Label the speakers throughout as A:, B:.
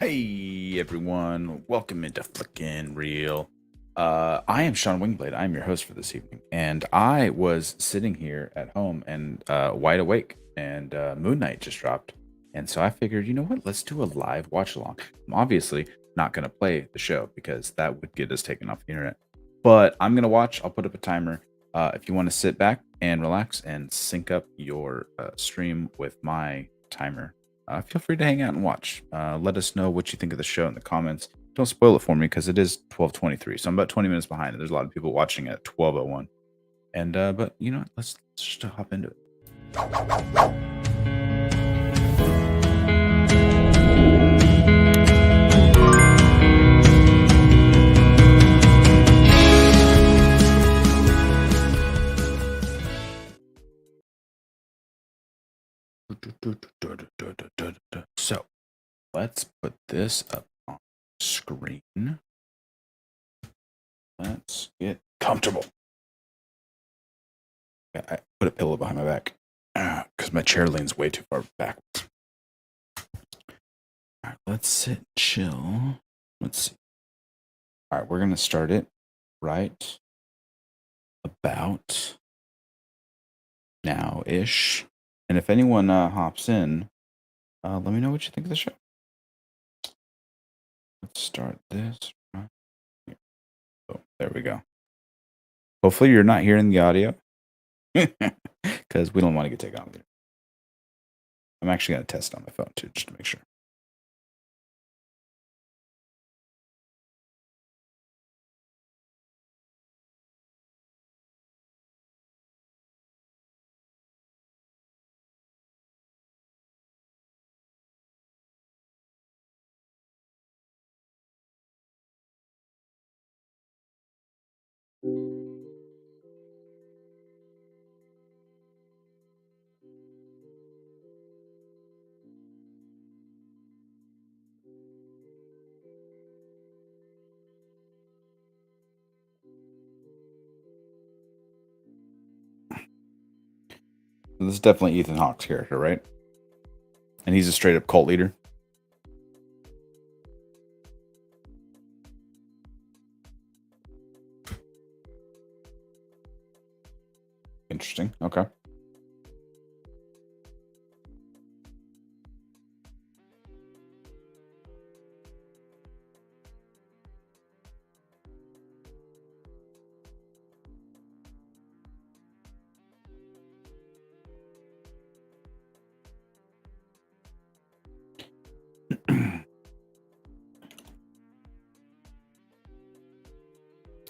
A: Hey everyone, welcome into Flickin' Real. I am Sean Wingblade. I'm your host for this evening, and I was sitting here at home and wide awake, and Moon Knight just dropped, and so I figured, you know what? Let's do a live watch along. I'm obviously not gonna play the show because that would get us taken off the internet, but I'm gonna watch. I'll put up a timer. If you want to sit back and relax and sync up your stream with my timer, feel free to hang out and watch. Let us know what you think of the show in the comments. Don't spoil it for me because it is 12:23, so I'm about 20 minutes behind. And there's a lot of people watching at 12:01. And but you know what? Let's just hop into it. So let's put this up on screen. Let's get comfortable. I put a pillow behind my back because my chair leans way too far backwards. All right, let's sit chill. Let's see. All right, we're gonna start it right about now-ish. And if anyone hops in, let me know what you think of the show. Let's start this right here. Oh, there we go. Hopefully you're not hearing the audio because we don't want to get taken off there. I'm actually going to test on my phone too, just to make sure. This is definitely Ethan Hawke's character, right? And he's a straight up cult leader. Interesting. Okay.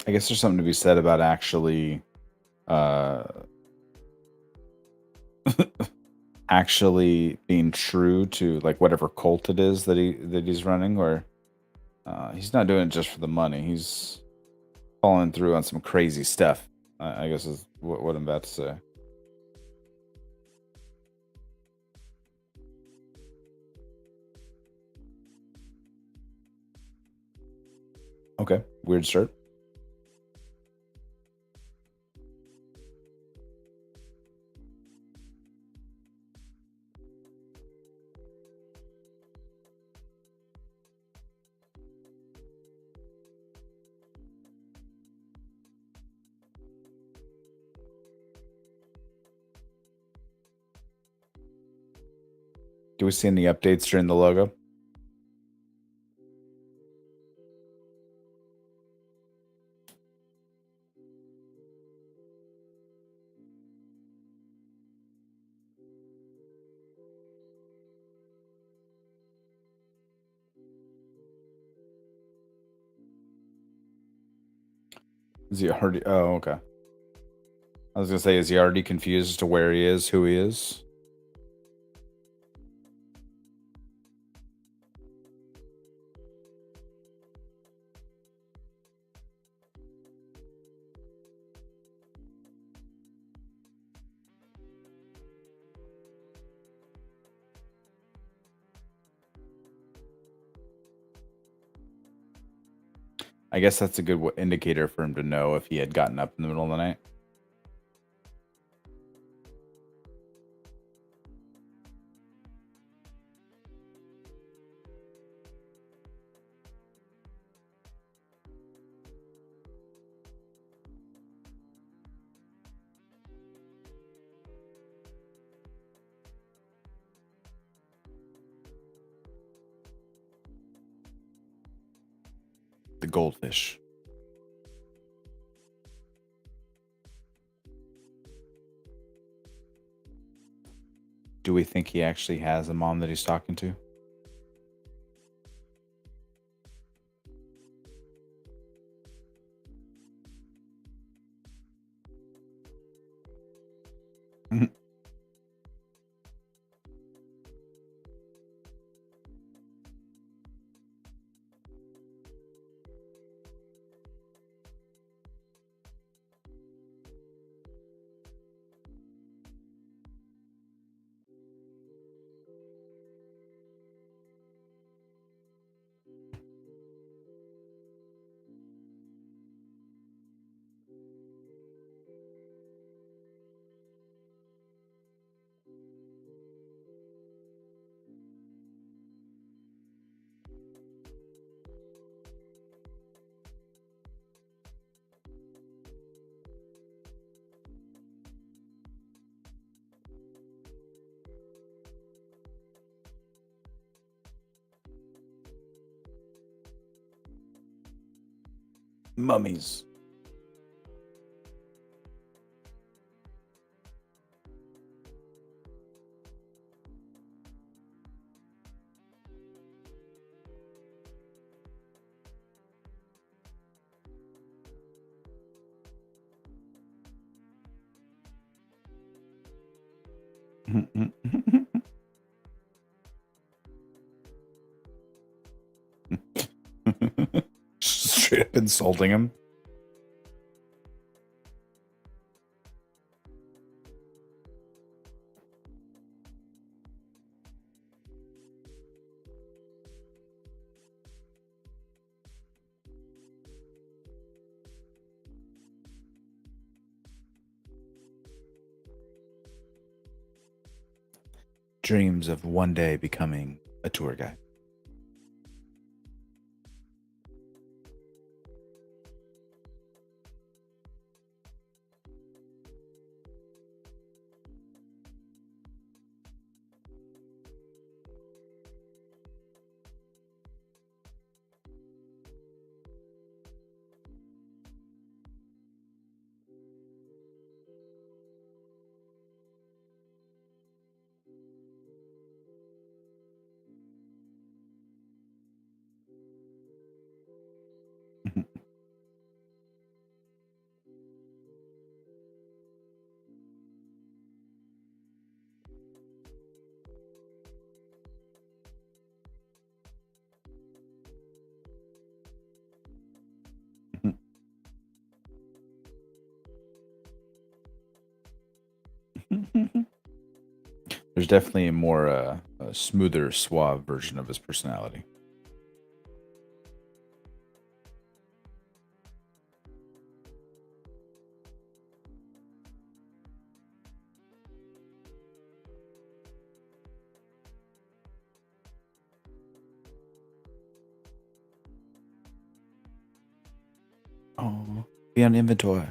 A: I guess there's something to be said about actually uh actually being true to like whatever cult it is that he's running, or he's not doing it just for the money. He's following through on some crazy stuff. I guess is what I'm about to say. Okay, weird start. Do we see any updates during the logo? Is he already? Oh, okay. I was gonna say, is he already confused as to where he is, who he is? I guess that's a good indicator for him to know if he had gotten up in the middle of the night. the Goldfish. Do we think he actually has a mom that he's talking to? Mummies. Straight up insulting him. Dreams of one day becoming a tour guide. There's definitely a more a smoother, suave version of his personality. Oh, be on inventory.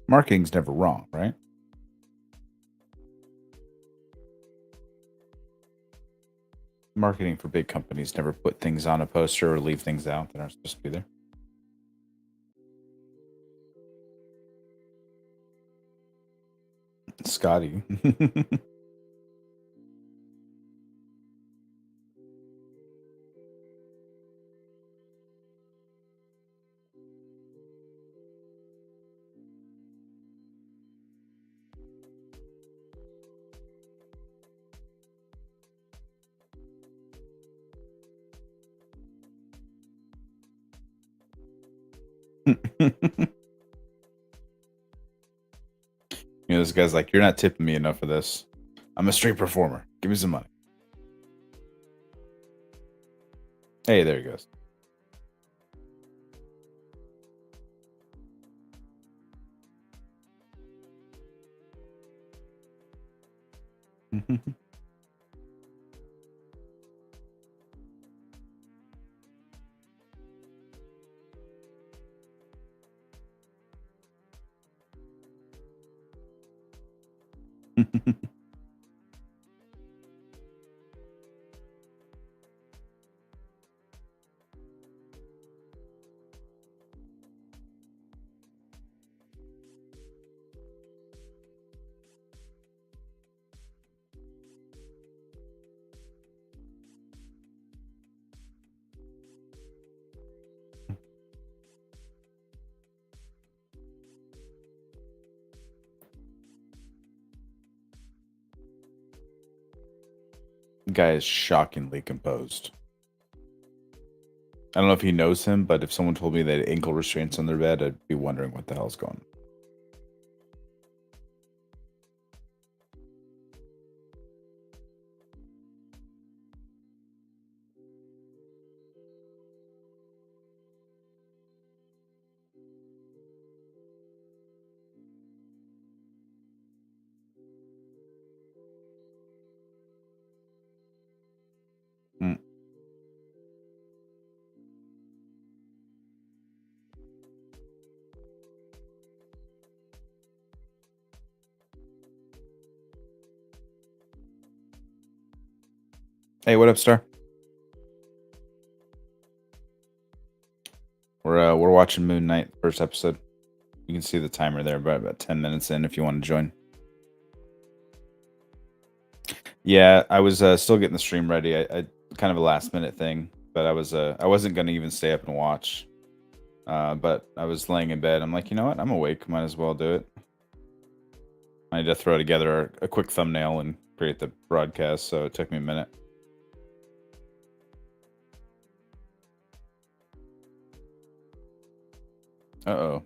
A: Marketing's never wrong, right? Marketing for big companies never put things on a poster or leave things out that aren't supposed to be there. Scotty. You know, this guy's like, you're not tipping me enough for this. I'm a street performer. Give me some money. Hey, there he goes. Guy is shockingly composed. I don't know if he knows him, but if someone told me they had ankle restraints on their bed, I'd be wondering what the hell's going on. Mm. Hey, what up, Star? We're watching Moon Knight, first episode. You can see the timer there, about 10 minutes in if you want to join. Yeah, I was still getting the stream ready. I kind of a last minute thing, but I wasn't gonna even stay up and watch. But I was laying in bed. I'm like, you know what? I'm awake. Might as well do it. I need to throw together a quick thumbnail and create the broadcast, so it took me a minute. Uh-oh.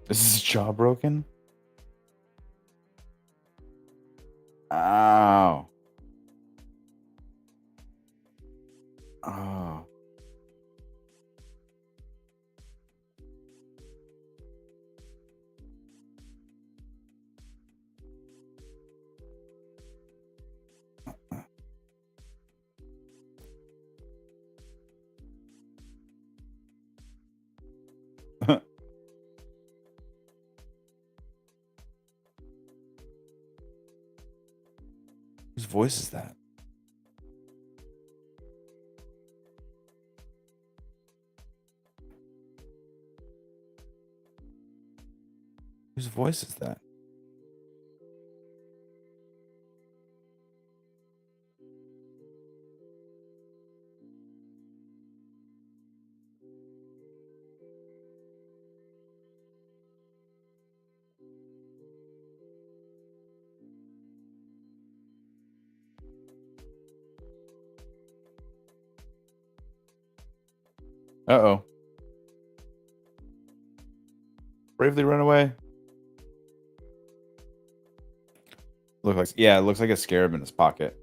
A: Is his jaw broken? Ow. Oh. Whose voice is that? Whose voice is that? Uh-oh. Bravely run away. It looks like a scarab in his pocket.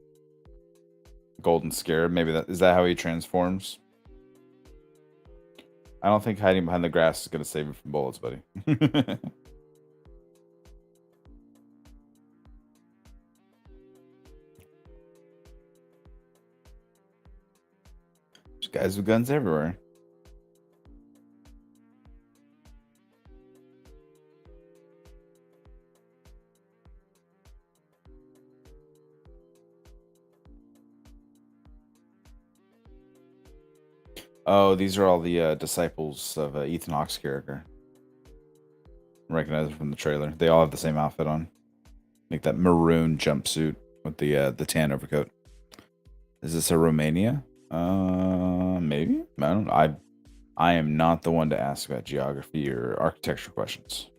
A: Golden scarab. Maybe is that how he transforms? I don't think hiding behind the grass is gonna save you from bullets, buddy. There's guys with guns everywhere. Oh, these are all the disciples of Ethan Hawke's character. I recognize them from the trailer. They all have the same outfit on, like that maroon jumpsuit with the tan overcoat. Is this a Romania? Maybe. I don't know. I am not the one to ask about geography or architecture questions.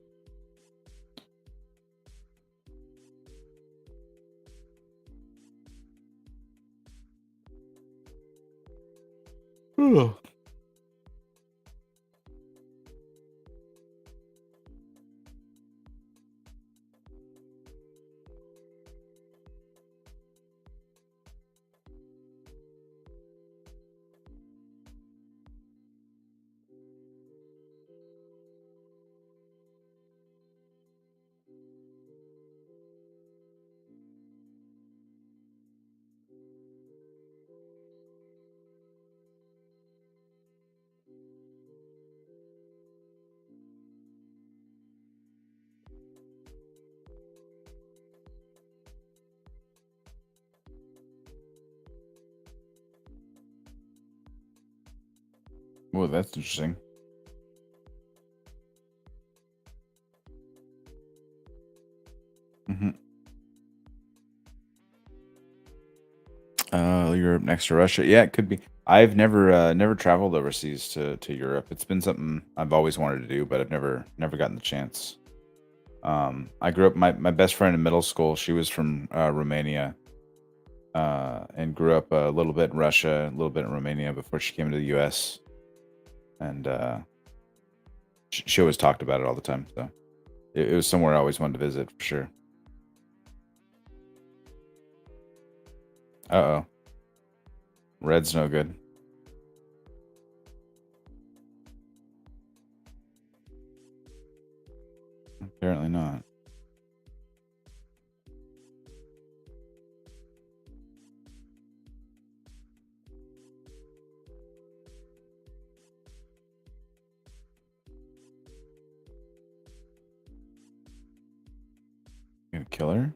A: Oh, that's interesting. Hmm. Europe next to Russia. Yeah, it could be. I've never traveled overseas to Europe. It's been something I've always wanted to do, but I've never gotten the chance. I grew up. My best friend in middle school, she was from Romania, and grew up a little bit in Russia, a little bit in Romania before she came to the U.S. And she always talked about it all the time. So it was somewhere I always wanted to visit for sure. Uh oh, red's no good. Apparently not. You gonna kill her?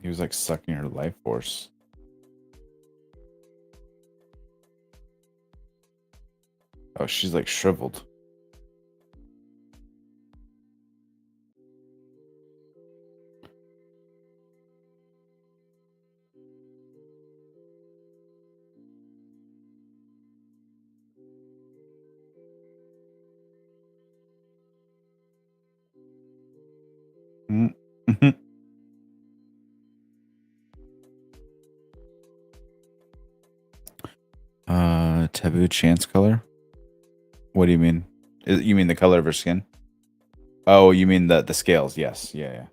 A: He was like sucking her life force. Oh, she's like shriveled. Mm. Taboo chance color? What do you mean? You mean the color of her skin? Oh, you mean the scales? Yes. Yeah, yeah.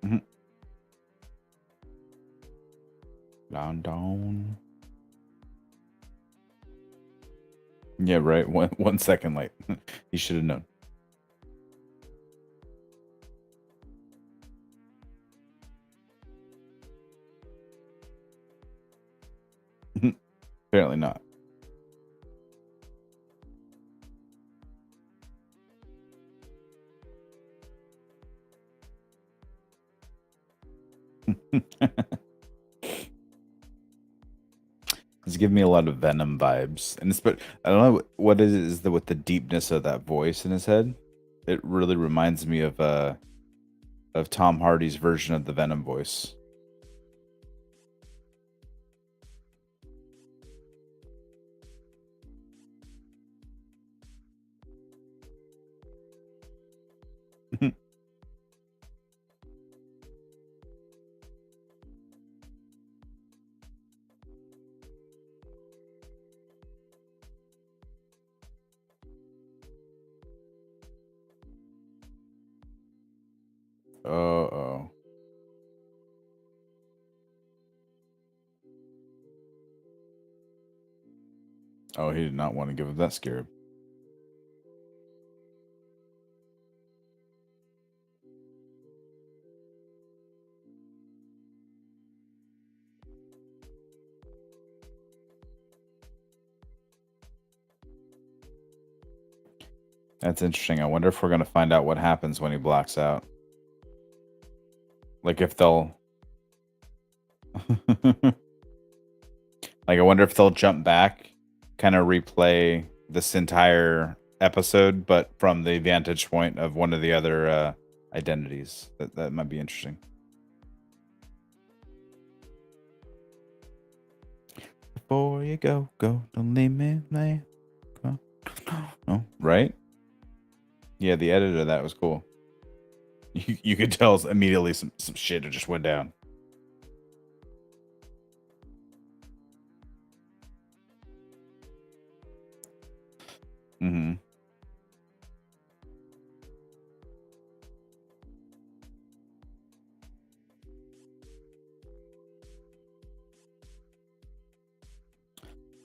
A: Mm-hmm. Down. Yeah, right. One second late. You should have known. Apparently not. It's giving me a lot of Venom vibes, and it's but I don't know what it is with the deepness of that voice in his head. It really reminds me of Tom Hardy's version of the Venom voice. Oh. Oh, he did not want to give up that scarab. That's interesting. I wonder if we're gonna find out what happens when he blacks out. Like if they'll like I wonder if they'll jump back, kind of replay this entire episode, but from the vantage point of one of the other identities. That might be interesting. Before you go, don't leave me, man. Oh, right? Yeah, the edit of that was cool. You could tell immediately some shit just went down. Mm-hmm.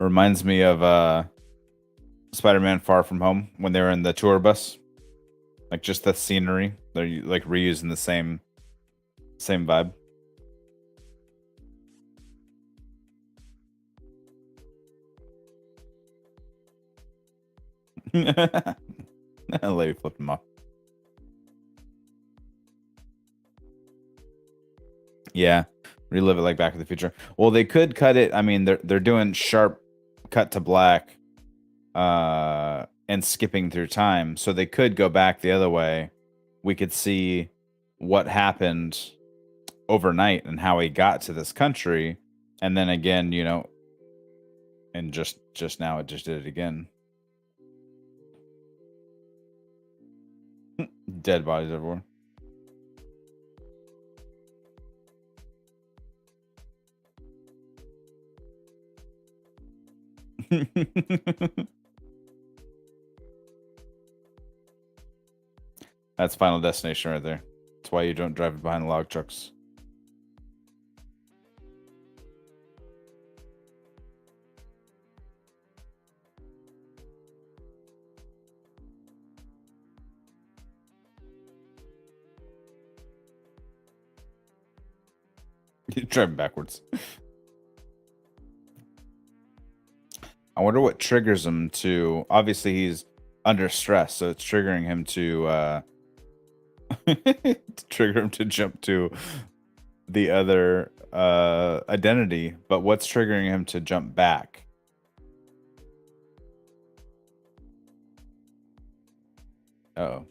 A: Reminds me of Spider-Man Far From Home when they were in the tour bus. Like just the scenery. They're like reusing the same vibe. Lady flipped him off. Yeah, relive it like Back to the Future. Well, they could cut it. I mean, they're doing sharp cut to black, and skipping through time, so they could go back the other way. We could see what happened overnight and how he got to this country, and then again, and just now it just did it again. Dead bodies everywhere. That's Final Destination right there. That's why you don't drive behind the log trucks. You're driving backwards. I wonder what triggers him to. Obviously, he's under stress, so it's triggering him to trigger him to jump to the other identity. But what's triggering him to jump back? Oh.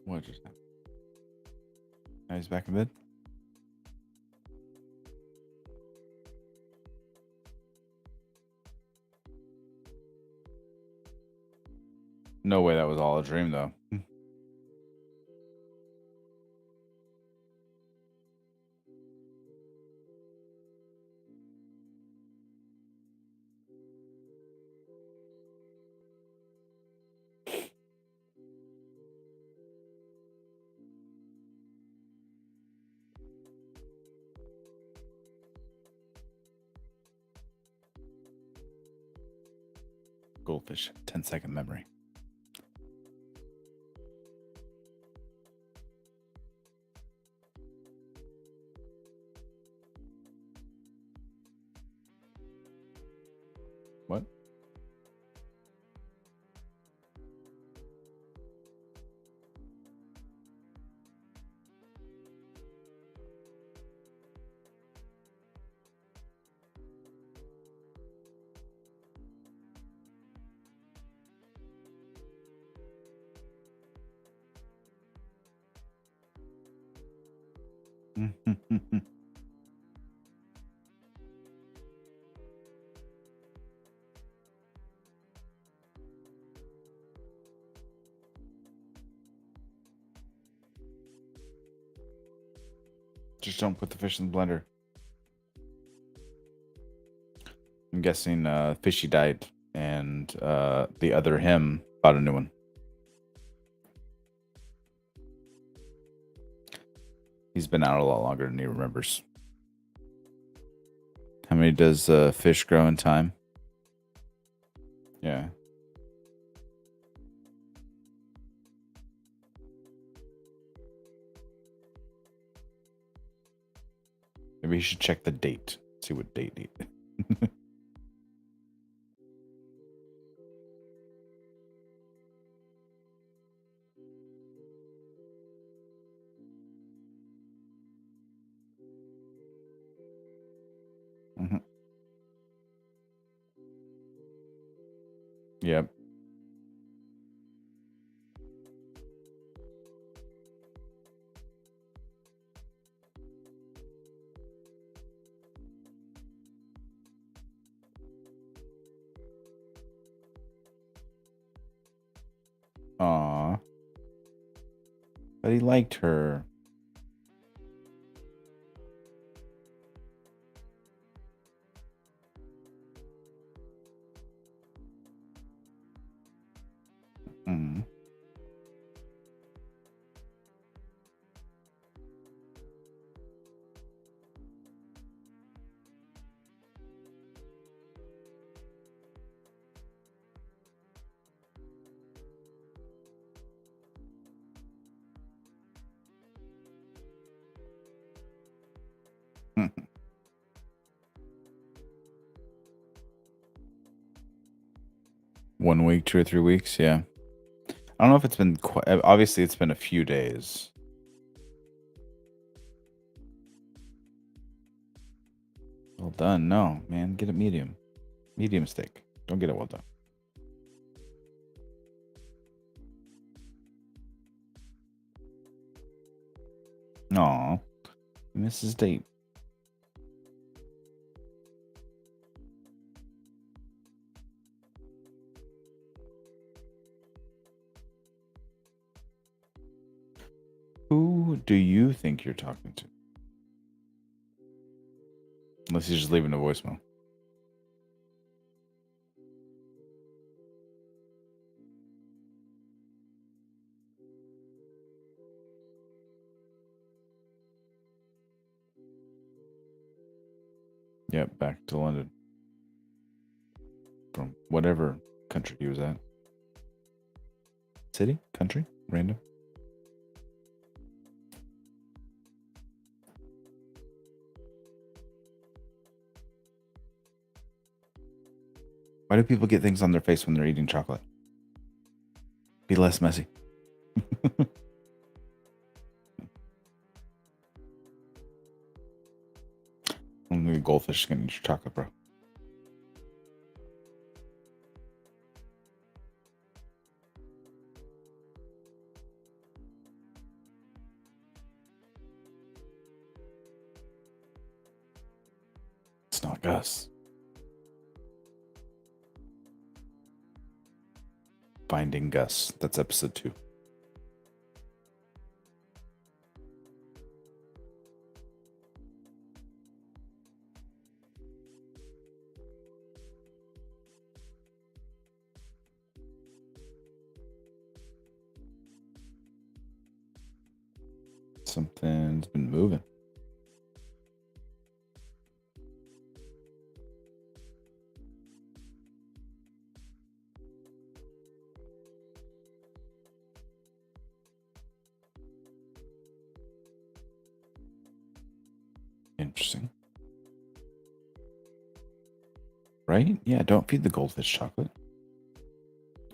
A: What just happened? Now he's back in bed. No way that was all a dream, though. Goldfish, 10-second memory. What? Just don't put the fish in the blender. I'm guessing Fishy died and the other him bought a new one. He's been out a lot longer than he remembers. How many does fish grow in time? Yeah. Maybe he should check the date. See what date he. Mm-hmm. Yep. Aw. But he liked her. Mm. 1 week, 2 or 3 weeks. Yeah. I don't know if it's been quite, obviously it's been a few days. Well done. No, man, get it medium. Medium steak. Don't get it well done. Aw, Mrs. Date. Who do you think you're talking to? Unless he's just leaving a voicemail. Yep, back to London. From whatever country he was at. City? Country? Random? Why do people get things on their face when they're eating chocolate? Be less messy. Only Goldfish is gonna eat your chocolate, bro. It's not Gus. Finding Gus. That's episode 2. Something's been moving. Interesting. Right? Yeah, don't feed the goldfish chocolate.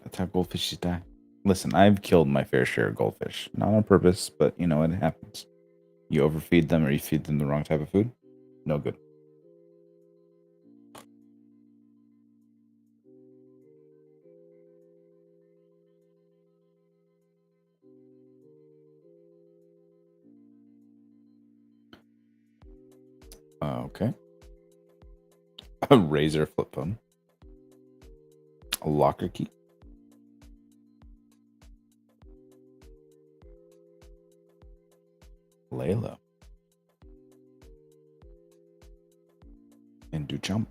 A: That's how goldfishes die. Listen, I've killed my fair share of goldfish. Not on purpose, but you know, it happens. You overfeed them or you feed them the wrong type of food. No good. Okay. A razor flip phone. A locker key. Layla. And do jump.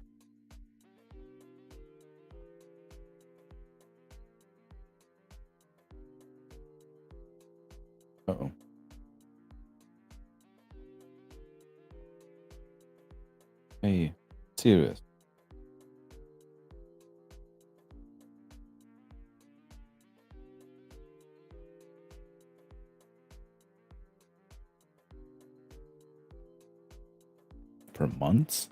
A: Uh-oh. Hey, serious. For months?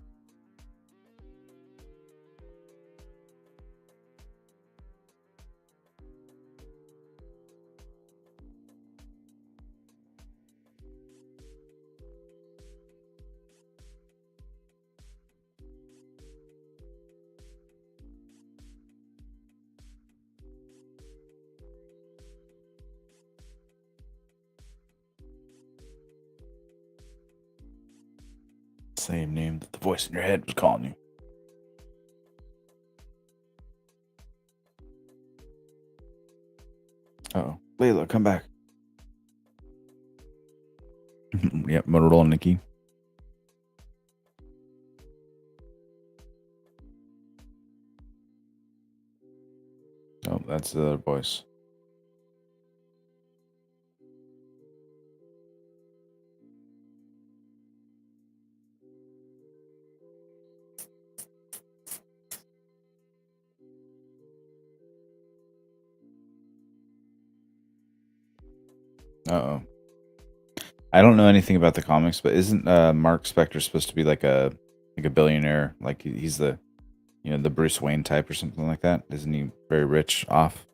A: Same name that the voice in your head was calling you. Uh-oh. Layla, come back. Yep, Motorola Nikki. Oh, that's the other voice. Uh-oh. I don't know anything about the comics, but isn't Mark Spector supposed to be like a billionaire? Like he's the You know, the Bruce Wayne type or something like that. Isn't he very rich off?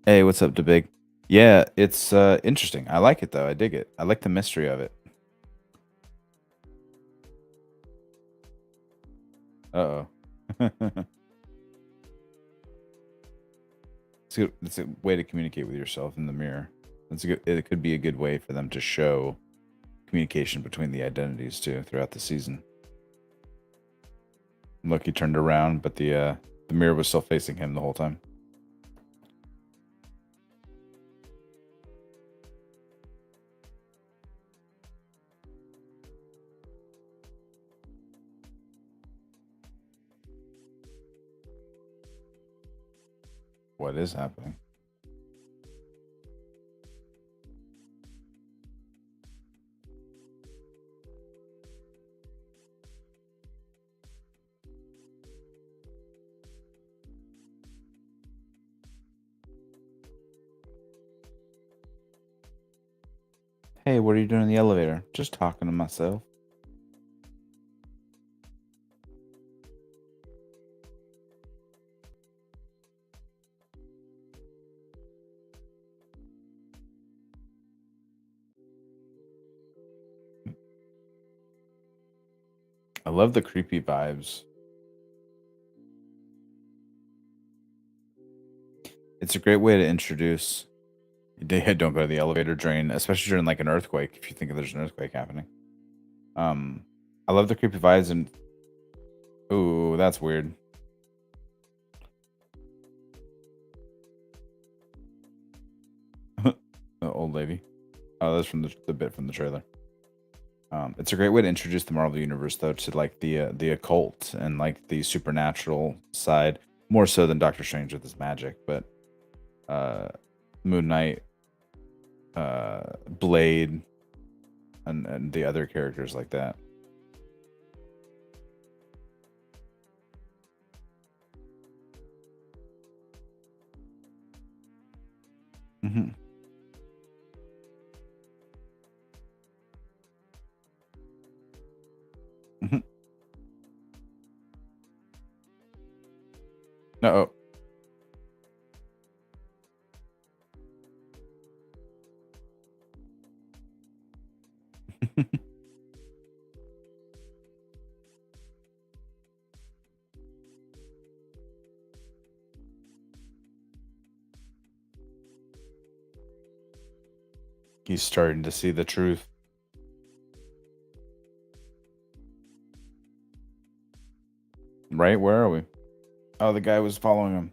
A: Hey, what's up, DeBig? Yeah, it's interesting. I like it though. I dig it. I like the mystery of it. Uh-oh. It's a way to communicate with yourself in the mirror. It could be a good way for them to show communication between the identities too throughout the season. Look, he turned around, but the mirror was still facing him the whole time. What is happening? Hey, what are you doing in the elevator? Just talking to myself. I love the creepy vibes. It's a great way to introduce. Don't go to the elevator drain, especially during like an earthquake. If you think there's an earthquake happening, um, I love the creepy vibes and ooh, that's weird. The old lady. Oh, that's from the bit from the trailer. It's a great way to introduce the Marvel universe, though, to like the occult and like the supernatural side, more so than Doctor Strange with his magic. But uh, Moon Knight, Blade, and the other characters like that. Hmm. Hmm. No. He's starting to see the truth. Right? Where are we? Oh, the guy was following him.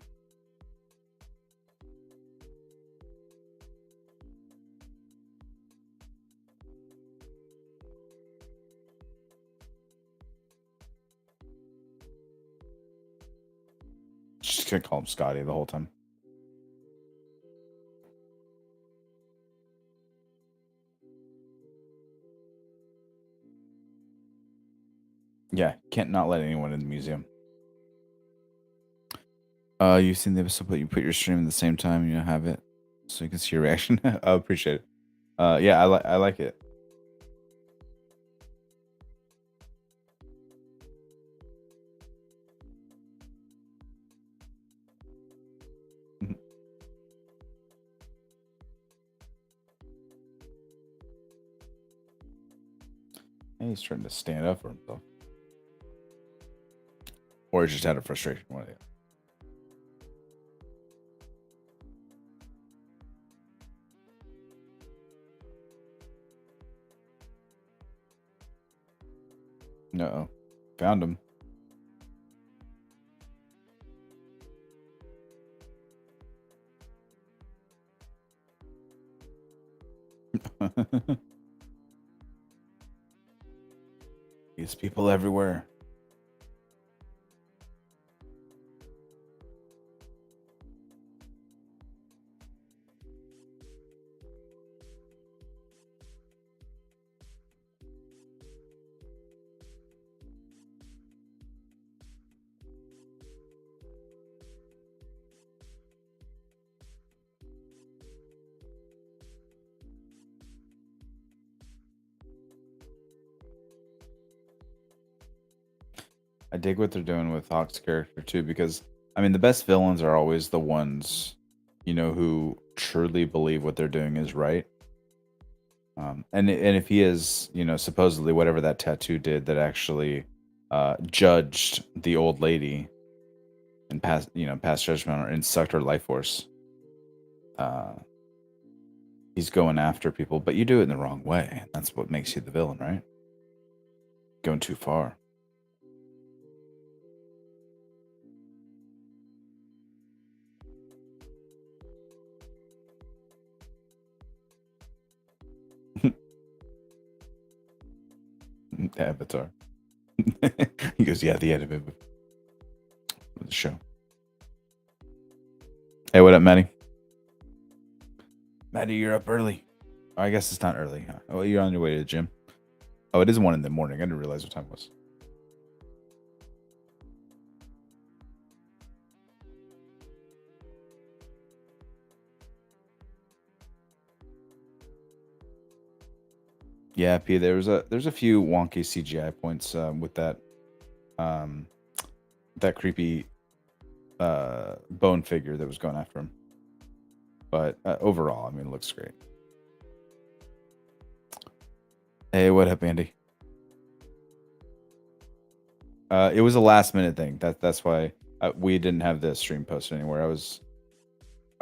A: Just gonna call him Scotty the whole time. Yeah, can't not let anyone in the museum. You've seen the episode, but you put your stream at the same time. You have it, so you can see your reaction. I appreciate it. Yeah, I like it. Mhm. Hey, he's trying to stand up for himself, or he's just out of frustration. One of the no, found him. These people everywhere. I dig what they're doing with Hawk's character too, because I mean the best villains are always the ones, who truly believe what they're doing is right. And if he is, supposedly whatever that tattoo did that actually judged the old lady and passed judgment on her and sucked her life force, uh, he's going after people, but you do it in the wrong way. That's what makes you the villain, right? Going too far. Avatar. He goes, yeah, the end of the show. Hey, what up, Maddie? Maddie, you're up early. Oh, I guess it's not early. Huh? Oh, you're on your way to the gym. Oh, it is 1 in the morning. I didn't realize what time it was. Yeah, P. There's a few wonky CGI points with that creepy bone figure that was going after him. But overall, I mean, it looks great. Hey, what up, Andy? It was a last minute thing. That's why we didn't have the stream posted anywhere. I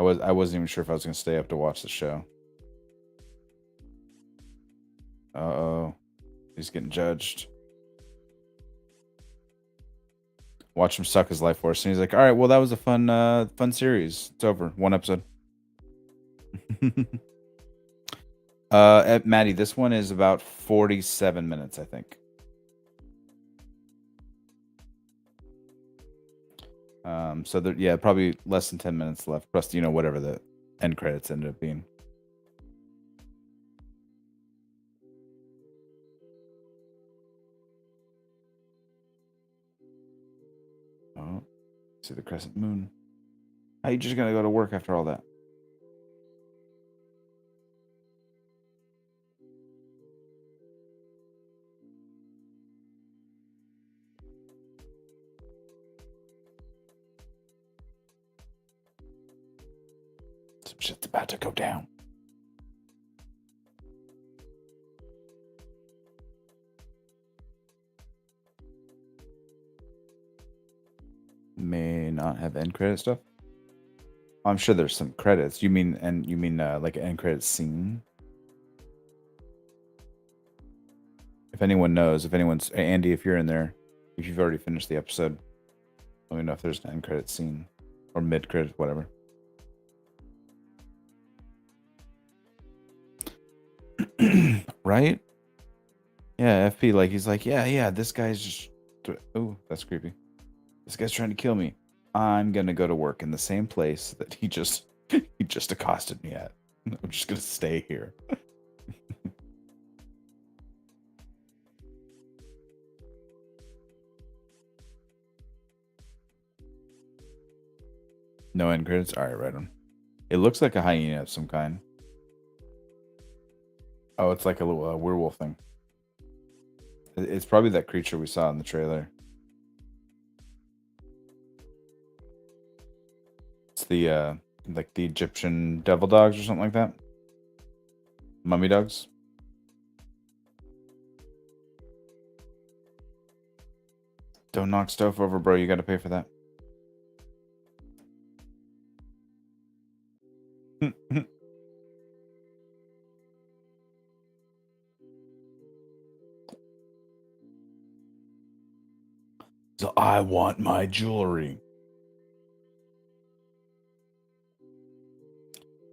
A: wasn't even sure if I was gonna stay up to watch the show. Uh-oh, he's getting judged. Watch him suck his life force, and he's like, "All right, well, that was a fun series. It's over. 1 episode." Maddie, this one is about 47 minutes, I think. So there, yeah, probably less than 10 minutes left. Plus, whatever the end credits ended up being. Oh, see the crescent moon. How you just gonna go to work after all that? Some shit's about to go down. May not have end credit stuff. I'm sure there's some credits. You mean like an end credit scene? If anyone knows, if anyone's Andy, if you're in there, if you've already finished the episode, let me know if there's an end credit scene or mid credit, whatever. Right? Yeah, FP, like he's like, yeah, this guy's just oh, that's creepy. This guy's trying to kill me. I'm gonna go to work in the same place that he just accosted me at. I'm just gonna stay here. No end credits? Alright, right on. It looks like a hyena of some kind. Oh, it's like a little werewolf thing. It's probably that creature we saw in the trailer. It's the like the Egyptian devil dogs or something like that. Mummy dogs. Don't knock stuff over, bro. You got to pay for that. So I want my jewelry.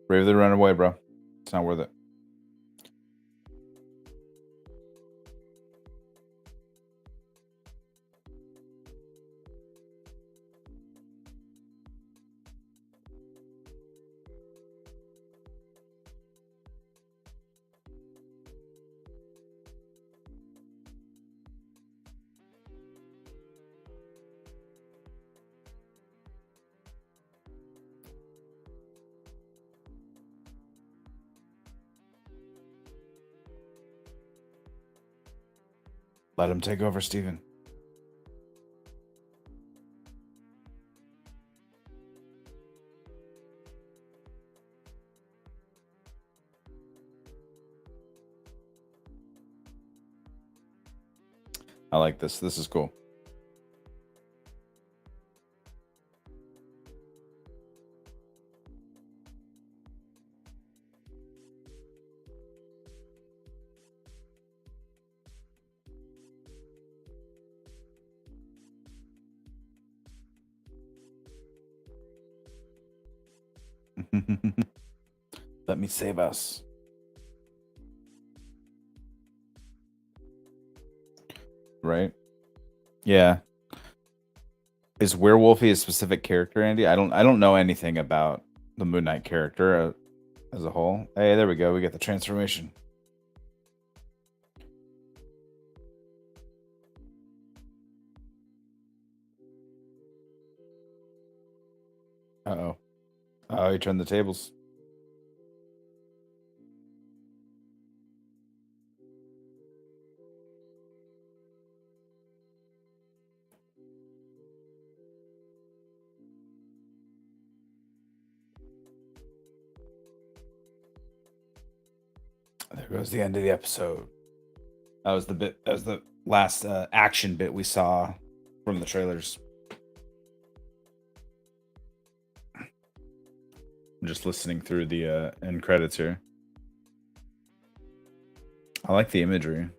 A: Bravely run away, bro. It's not worth it. Let him take over, Steven. I like this. This is cool. Let me save us. Right? Yeah. Is Werewolfy a specific character, Andy? I don't know anything about the Moon Knight character as a whole. Hey, there we go. We get the transformation. Uh-oh. Oh, he turned the tables. There goes the end of the episode. That was the bit. That was the last action bit we saw from the trailers. I'm just listening through the end credits here. I like the imagery.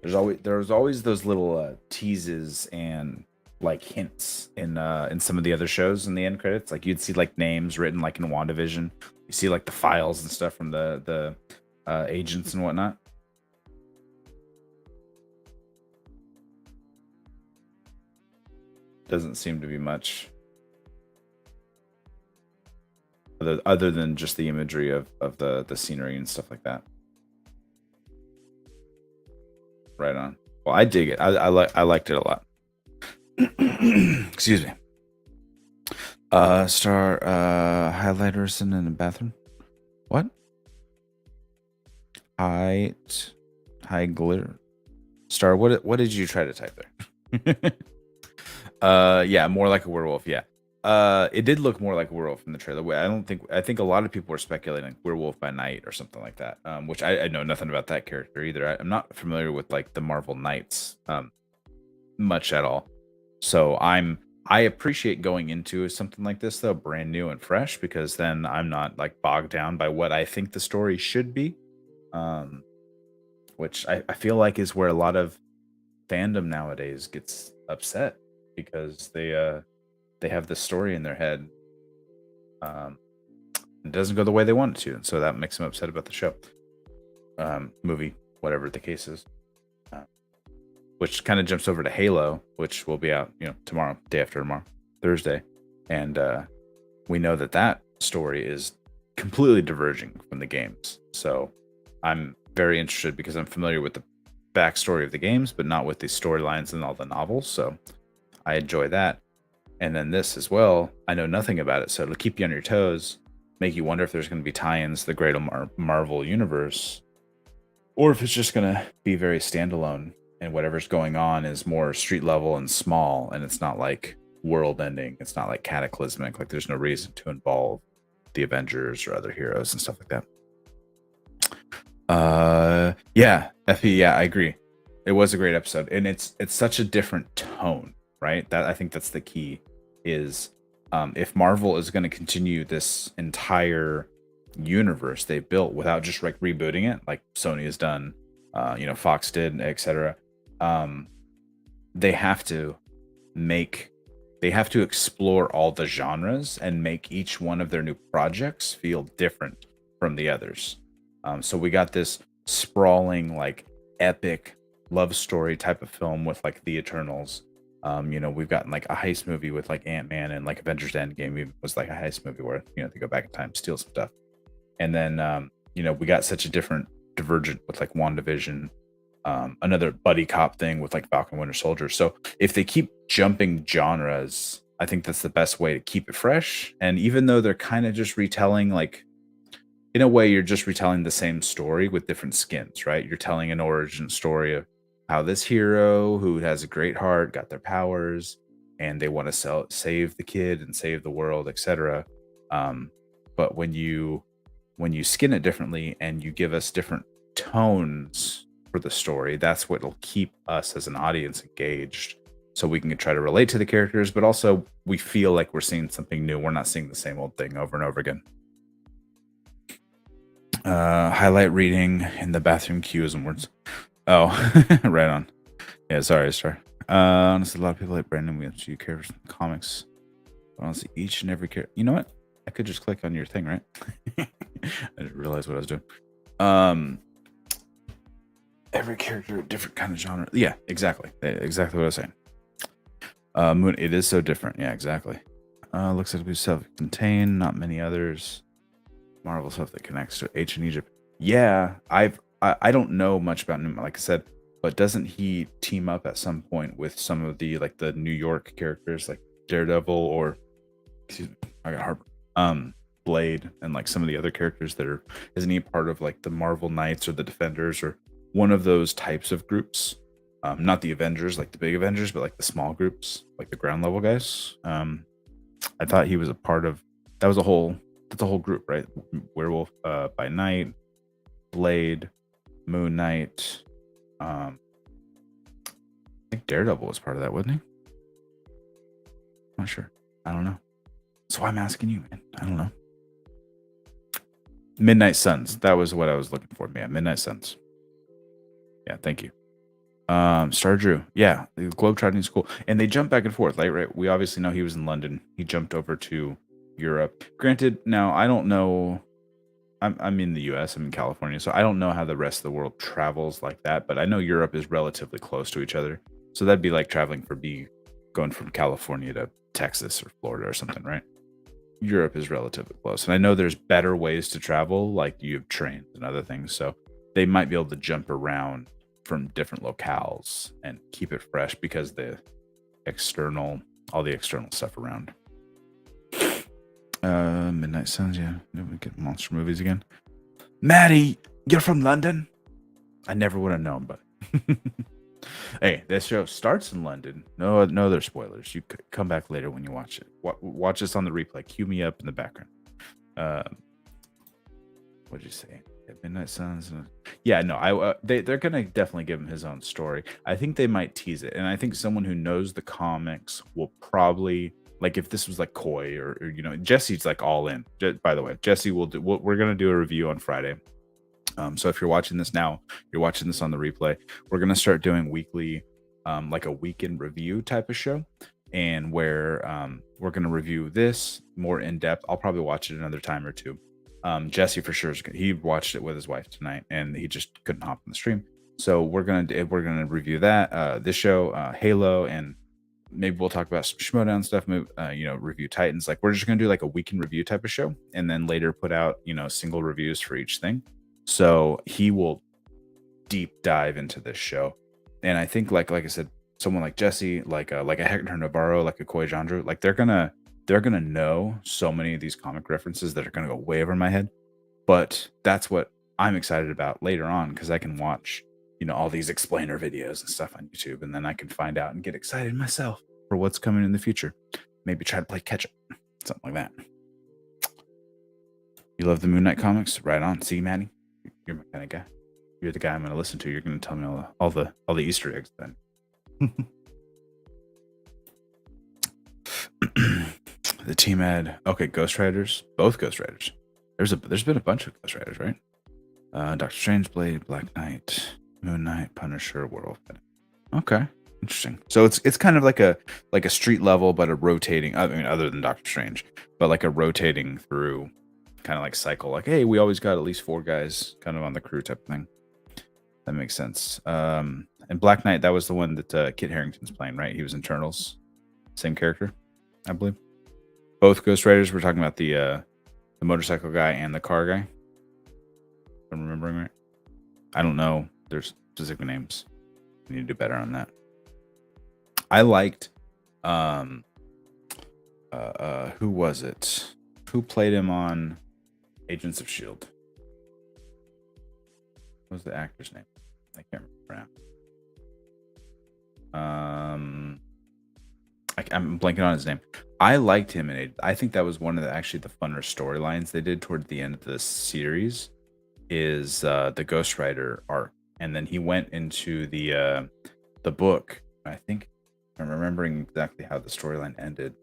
A: There's always those little teases and like hints in some of the other shows in the end credits. Like you'd see like names written like in WandaVision. You see like the files and stuff from the agents and whatnot. Doesn't seem to be much other than just the imagery of the scenery and stuff like that. Right on. Well, I dig it. I liked it a lot. Excuse me. Star highlighters in the bathroom. What? High glitter. Star, what did you try to type there? Yeah, more like a werewolf. Yeah. It did look more like a werewolf in the trailer. I think a lot of people were speculating werewolf by night or something like that. Which I know nothing about that character either. I'm not familiar with like the Marvel Knights much at all. So I appreciate going into something like this though, brand new and fresh, because then I'm not like bogged down by what I think the story should be. Which I feel like is where a lot of fandom nowadays gets upset because they have this story in their head. It doesn't go the way they want it to, and so that makes them upset about the show, movie, whatever the case is. Which kind of jumps over to Halo, which will be out, tomorrow, day after tomorrow, Thursday, and we know that story is completely diverging from the games. So I'm very interested because I'm familiar with the backstory of the games, but not with the storylines and all the novels. So I enjoy that. And then this as well, I know nothing about it, so it'll keep you on your toes, make you wonder if there's going to be tie-ins to the greater Marvel universe, or if it's just going to be very standalone, and whatever's going on is more street level and small, and it's not like world-ending, it's not like cataclysmic, like there's no reason to involve the Avengers or other heroes and stuff like that. Yeah, FP, yeah, I agree. It was a great episode, and it's such a different tone, right? That I think that's the key is if Marvel is going to continue this entire universe they built without just like rebooting it like Sony has done, Fox did, etc. They have to explore all the genres and make each one of their new projects feel different from the others. So we got this sprawling, like epic love story type of film with like the Eternals. We've gotten like a heist movie with like Ant-Man, and like Avengers Endgame was like a heist movie where, they go back in time, steal some stuff. And then, we got such a different divergent with like WandaVision, another buddy cop thing with like Falcon Winter Soldier. So if they keep jumping genres, I think that's the best way to keep it fresh. And even though they're kind of just retelling, like, in a way, you're just retelling the same story with different skins, right? You're telling an origin story of how this hero who has a great heart got their powers, and they want to save the kid and save the world, etc. but when you skin it differently and you give us different tones for the story, that's what will keep us as an audience engaged, so we can try to relate to the characters, but also we feel like we're seeing something new. We're not seeing the same old thing over and over again. Highlight reading in the bathroom cues and words. Oh, right on. Yeah, sorry. Honestly, a lot of people like Brandon Williams. You characters in the comics. Honestly, each and every character. You know what? I could just click on your thing, right? I didn't realize what I was doing. Every character, different kind of genre. Yeah, exactly. Exactly what I was saying. Moon, it is so different. Yeah, exactly. Looks like it'll be self-contained. Not many others. Marvel stuff that connects to ancient Egypt. Yeah, I don't know much about him, like I said, but doesn't he team up at some point with some of the like the New York characters like Daredevil or excuse me, I got heartburn. Blade and like some of the other characters that are, isn't he part of like the Marvel Knights or the Defenders or one of those types of groups? Not the Avengers, like the big Avengers, but like the small groups, like the ground level guys. I thought he was a part of that was a whole that's a whole group, right? Werewolf by Night, Blade, Moon Knight. I think Daredevil was part of that, wasn't he? Not sure. I don't know. So I'm asking you, man. I don't know. Midnight Suns. That was what I was looking for. Yeah, Midnight Suns. Yeah, thank you. Star Drew. Yeah, the Globetrotting is cool. And they jump back and forth, like, right? We obviously know he was in London. He jumped over to Europe. Granted, now I don't know. I'm in the US, I'm in California, so I don't know how the rest of the world travels like that, but I know Europe is relatively close to each other. So that'd be like traveling going from California to Texas or Florida or something, right? Europe is relatively close. And I know there's better ways to travel, like you have trains and other things. So they might be able to jump around from different locales and keep it fresh because all the external stuff around. Midnight Suns, yeah. We get monster movies again. Maddie, you're from London? I never would have known, but hey, this show starts in London. No other spoilers. You could come back later when you watch it. Watch this on the replay. Cue me up in the background. What'd you say? Midnight Suns. Yeah, no. They're gonna definitely give him his own story. I think they might tease it, and I think someone who knows the comics will probably. Like if this was like Koi or Jesse's like all in. By the way, Jesse we're gonna do a review on Friday. So if you're watching this now, you're watching this on the replay. We're gonna start doing weekly, like a weekend review type of show, and where we're gonna review this more in depth. I'll probably watch it another time or two. Jesse for sure he watched it with his wife tonight, and he just couldn't hop on the stream. So we're gonna review that this show, Halo, and maybe we'll talk about some Schmodown stuff, review Titans. Like we're just going to do like a weekend review type of show and then later put out, single reviews for each thing. So he will deep dive into this show. And I think like I said, someone like Jesse, like a Hector Navarro, like a Koi Jandro, like they're going to know so many of these comic references that are going to go way over my head. But that's what I'm excited about later on, because I can watch all these explainer videos and stuff on YouTube, and then I can find out and get excited myself for what's coming in the future. Maybe try to play catch up, something like that. You love the Moon Knight comics? Right on. See, Manny, you're my kind of guy. You're the guy I'm going to listen to. You're going to tell me all the Easter eggs then. The team had Ghost Riders, both Ghost Riders. There's been a bunch of Ghost Riders, right? Doctor Strange, Blade, Black Knight, Moon Knight, Punisher, Werewolf. Okay, interesting. So it's kind of like a street level, but a rotating. I mean, other than Doctor Strange, but like a rotating through kind of like cycle. Like, hey, we always got at least 4 guys kind of on the crew type of thing. That makes sense. And Black Knight, that was the one that Kit Harington's playing, right? He was in Eternals, same character, I believe. Both Ghost Riders. We're talking about the motorcycle guy and the car guy. If I'm remembering right. I don't know. There's specific names. We need to do better on that. I liked who was it? Who played him on Agents of S.H.I.E.L.D.? What was the actor's name? I can't remember now. I'm blanking on his name. I liked him in it. I think that was one of actually the funner storylines they did toward the end of the series is the Ghost Rider arc, and then he went into the book. I think I'm remembering exactly how the storyline ended.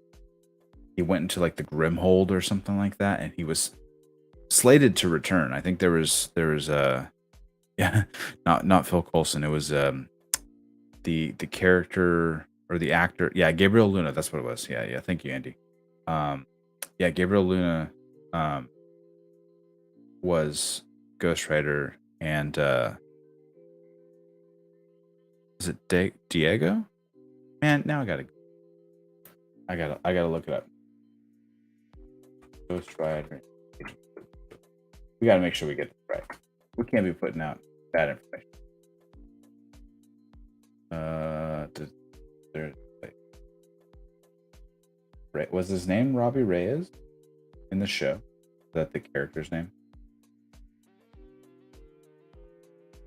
A: He went into like the Grimhold or something like that, and he was slated to return. I think there was yeah, not Phil Coulson. It was the character or the actor. Yeah, Gabriel Luna. That's what it was. Yeah. Thank you, Andy. Yeah, Gabriel Luna was Ghost Rider, and is it Diego? Man, now I gotta look it up. Ghost Rider. We gotta make sure we get this right. We can't be putting out bad information. Was his name Robbie Reyes in the show? Is that the character's name?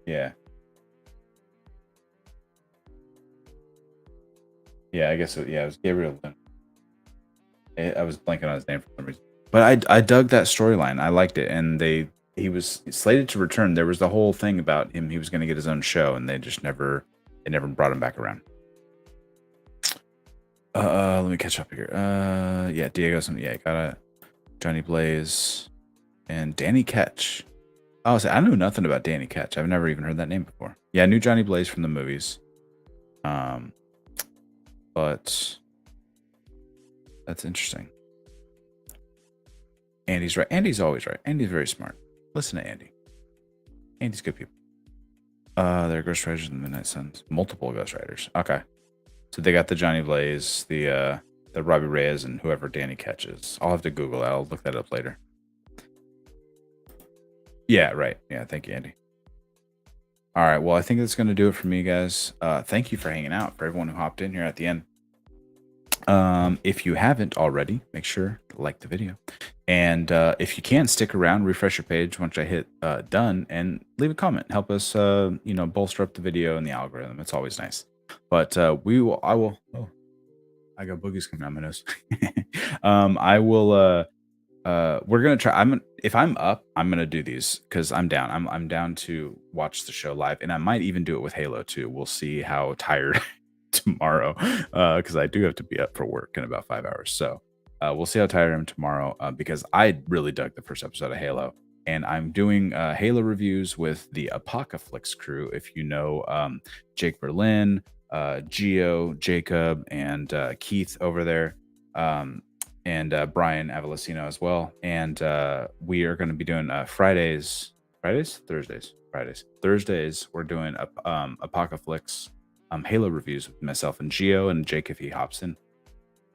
A: Yeah. Yeah, I guess it was Gabriel Luna. I was blanking on his name for some reason. But I dug that storyline. I liked it, and he was slated to return. There was the whole thing about him. He was going to get his own show, and they never brought him back around. Let me catch up here. Yeah, Diego. Yeah, got it. Johnny Blaze and Danny Ketch. Oh, I knew nothing about Danny Ketch. I've never even heard that name before. Yeah, I knew Johnny Blaze from the movies. But that's interesting. Andy's right. Andy's always right. Andy's very smart. Listen to Andy. Andy's good people. There are Ghost Riders and the Midnight Suns. Multiple Ghost Riders. Okay. So they got the Johnny Blaze, the Robbie Reyes, and whoever Danny catches. I'll have to Google that. I'll look that up later. Yeah, right. Yeah, thank you, Andy. All right. Well, I think that's going to do it for me, guys. Thank you for hanging out, for everyone who hopped in here at the end. If you haven't already, make sure to like the video. And if you can, stick around, refresh your page once I hit done, and leave a comment. Help us, bolster up the video and the algorithm. It's always nice. But I will. Oh, I got boogies coming out my nose. I will. We're gonna try. If I'm up, I'm gonna do these because I'm down. I'm down to watch the show live, and I might even do it with Halo too. We'll see how tired tomorrow, because I do have to be up for work in about 5 hours. So we'll see how tired I am tomorrow, because I really dug the first episode of Halo, and I'm doing Halo reviews with the Apocalypse crew. If you know Jake Berlin, Gio, Jacob, and Keith over there, and Brian Avalosino as well. And we are going to be doing Thursdays. We're doing Apocalypse Halo reviews with myself and Gio and Jake if he hops in.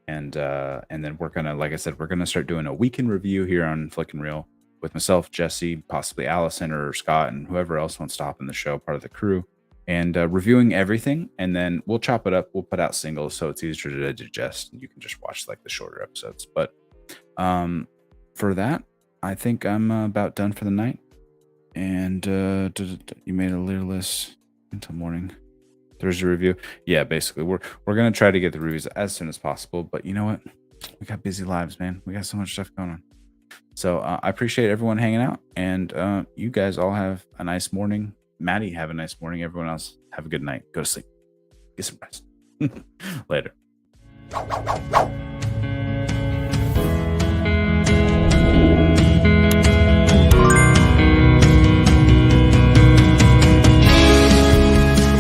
A: And then we're gonna, like I said, we're gonna start doing a weekend review here on Flickin' Real with myself, Jesse, possibly Allison or Scott, and whoever else wants to hop in the show, part of the crew, and reviewing everything. And then we'll chop it up. We'll put out singles so it's easier to digest, and you can just watch like the shorter episodes. But for that, I think I'm about done for the night. And you made a later list until morning. Thursday review. Yeah, basically we're gonna try to get the reviews as soon as possible, but you know what, we got busy lives, man. We got so much stuff going on. So I appreciate everyone hanging out, and you guys all have a nice morning. Maddie, have a nice morning. Everyone else, have a good night. Go to sleep, get some rest. Later.